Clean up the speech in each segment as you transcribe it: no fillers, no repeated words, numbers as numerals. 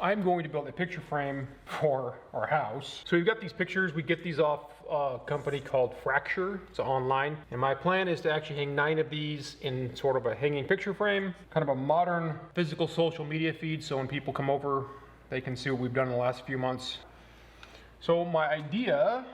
I'm going to build a picture frame for our house. So we've got these pictures. We get these off a company called Fracture. It's online. And my plan is to actually hang 9 of these in sort of a hanging picture frame, kind of a modern physical social media feed. So when people come over, they can see what we've done in the last few months. So my idea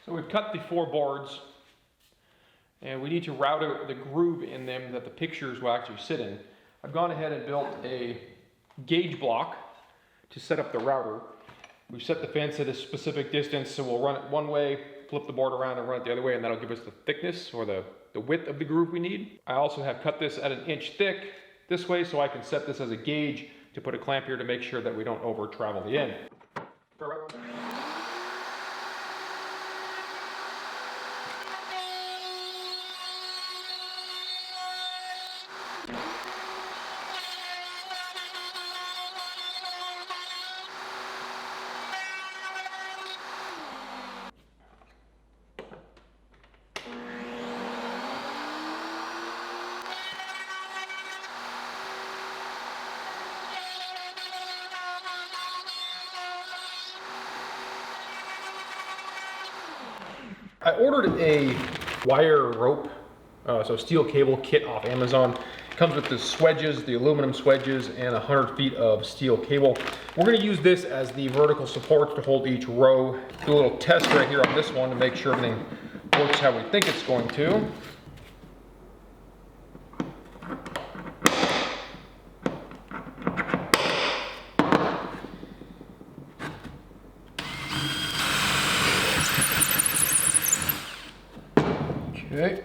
So we've cut the 4 boards, and we need to route out the groove in them that the pictures will actually sit in. I've gone ahead and built a gauge block to set up the router. We've set the fence at a specific distance, so we'll run it one way, flip the board around and run it the other way, and that'll give us the thickness or the width of the groove we need. I also have cut this at 1 inch thick this way, so I can set this as a gauge to put a clamp here to make sure that we don't over travel the end. I ordered a wire rope, so steel cable kit off Amazon. It comes with the swedges, the aluminum swedges, and 100 feet of steel cable. We're going to use this as the vertical support to hold each row. Do a little test right here on this one to make sure everything works how we think it's going to. Okay.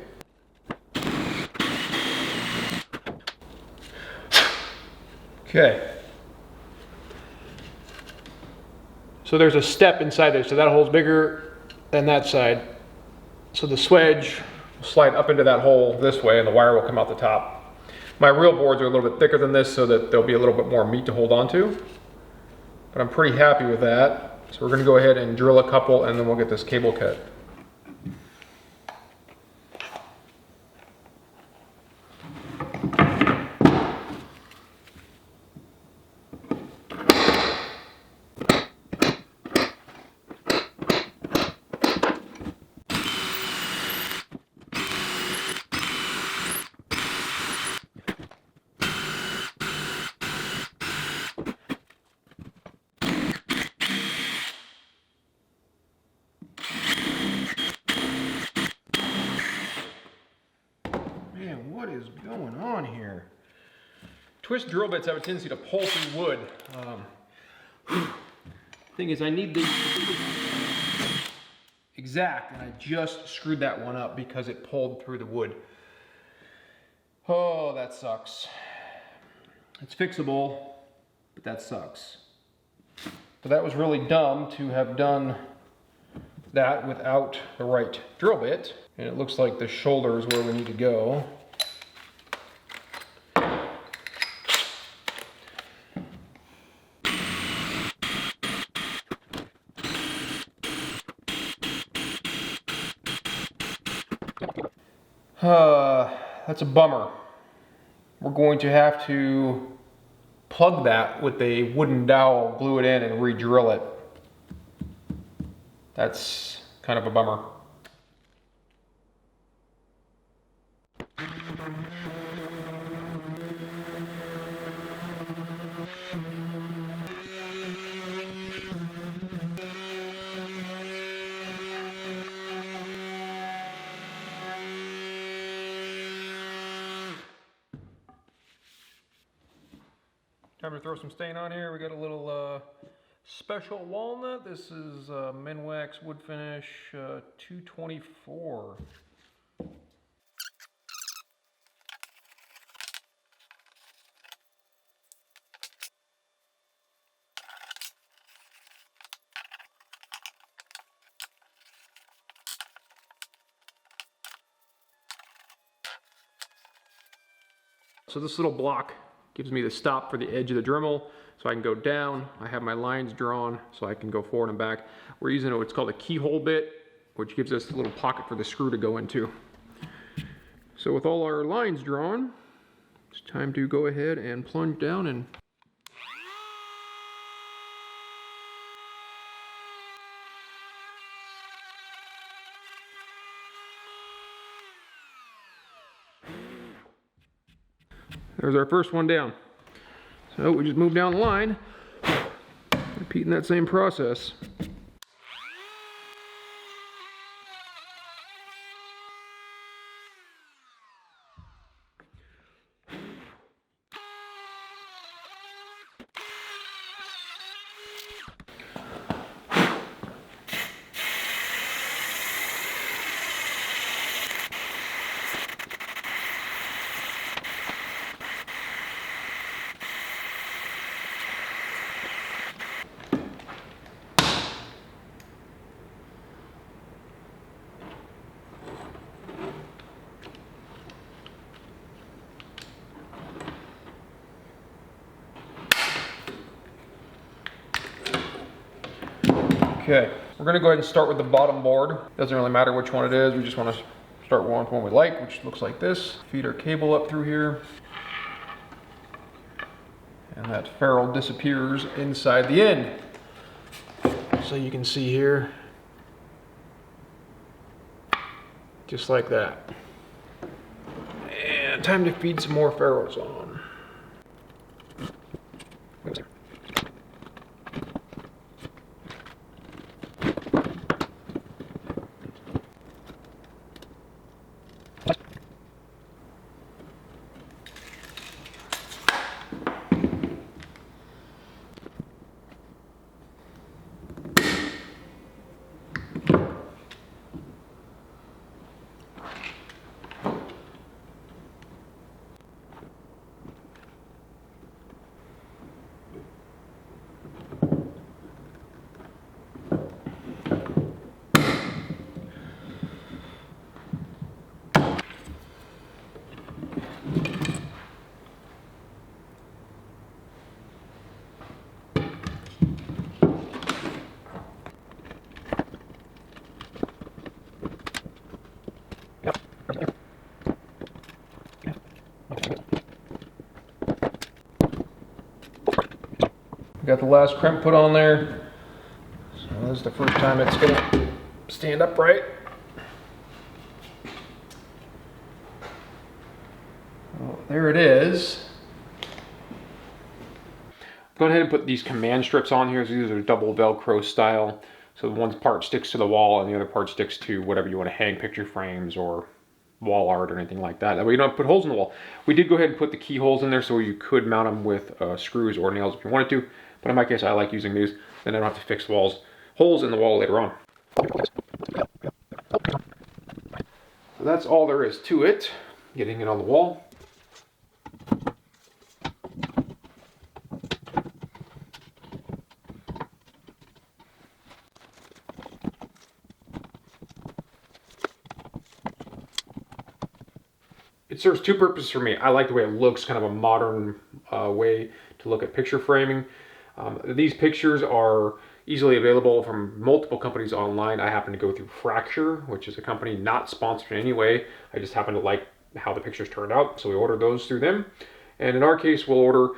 Okay. So there's a step inside there, so that hole's bigger than that side. So the swedge will slide up into that hole this way and the wire will come out the top. My real boards are a little bit thicker than this so that there'll be a little bit more meat to hold on to. But I'm pretty happy with that. So we're going to go ahead and drill a couple and then we'll get this cable cut. Man, what is going on here? Twist drill bits have a tendency to pull through wood. Thing is, I need the exact, and I just screwed that one up because it pulled through the wood. Oh, that sucks. It's fixable, but that sucks. So that was really dumb to have done that without the right drill bit. And it looks like the shoulder is where we need to go. That's a bummer. We're going to have to plug that with a wooden dowel, glue it in, and re-drill it. That's kind of a bummer. Time to throw some stain on here. We got a little special walnut. This is Minwax wood finish 224. So this little block gives me the stop for the edge of the Dremel, so I can go down. I have my lines drawn, so I can go forward and back. We're using what's called a keyhole bit, which gives us a little pocket for the screw to go into. So with all our lines drawn, it's time to go ahead and plunge down and there's our first one down. So we just move down the line, repeating that same process. Okay, we're gonna go ahead and start with the bottom board. Doesn't really matter which one it is, we just wanna start with one we like, which looks like this. Feed our cable up through here. And that ferrule disappears inside the end. So you can see here, just like that. And time to feed some more ferrules on. Got the last crimp put on there. So this is the first time it's gonna stand upright. Oh, there it is. Go ahead and put these command strips on here. So these are double Velcro style. So one part sticks to the wall and the other part sticks to whatever you want to hang, picture frames or wall art or anything like that. That way you don't have to put holes in the wall. We did go ahead and put the keyholes in there so you could mount them with screws or nails if you wanted to. But in my case, I like using these. Then I don't have to fix holes in the wall later on. So that's all there is to it. Getting it on the wall. It serves two purposes for me. I like the way it looks, kind of a modern way to look at picture framing. These pictures are easily available from multiple companies online. I happen to go through Fracture, which is a company not sponsored in any way. I just happen to like how the pictures turned out, so we ordered those through them. And in our case, we'll order,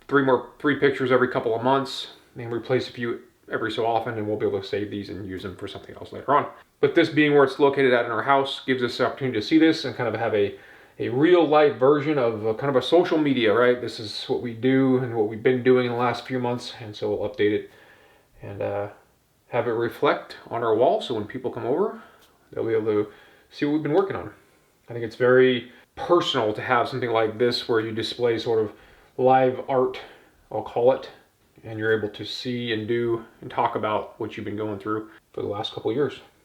three pictures every couple of months and replace a few every so often, and we'll be able to save these and use them for something else later on. But this being where it's located at in our house gives us the opportunity to see this and kind of have a real life version of kind of a social media, right? This is what we do and what we've been doing in the last few months, and so we'll update it and have it reflect on our wall, so when people come over, they'll be able to see what we've been working on. I think it's very personal to have something like this where you display sort of live art, I'll call it, and you're able to see and do and talk about what you've been going through for the last couple of years.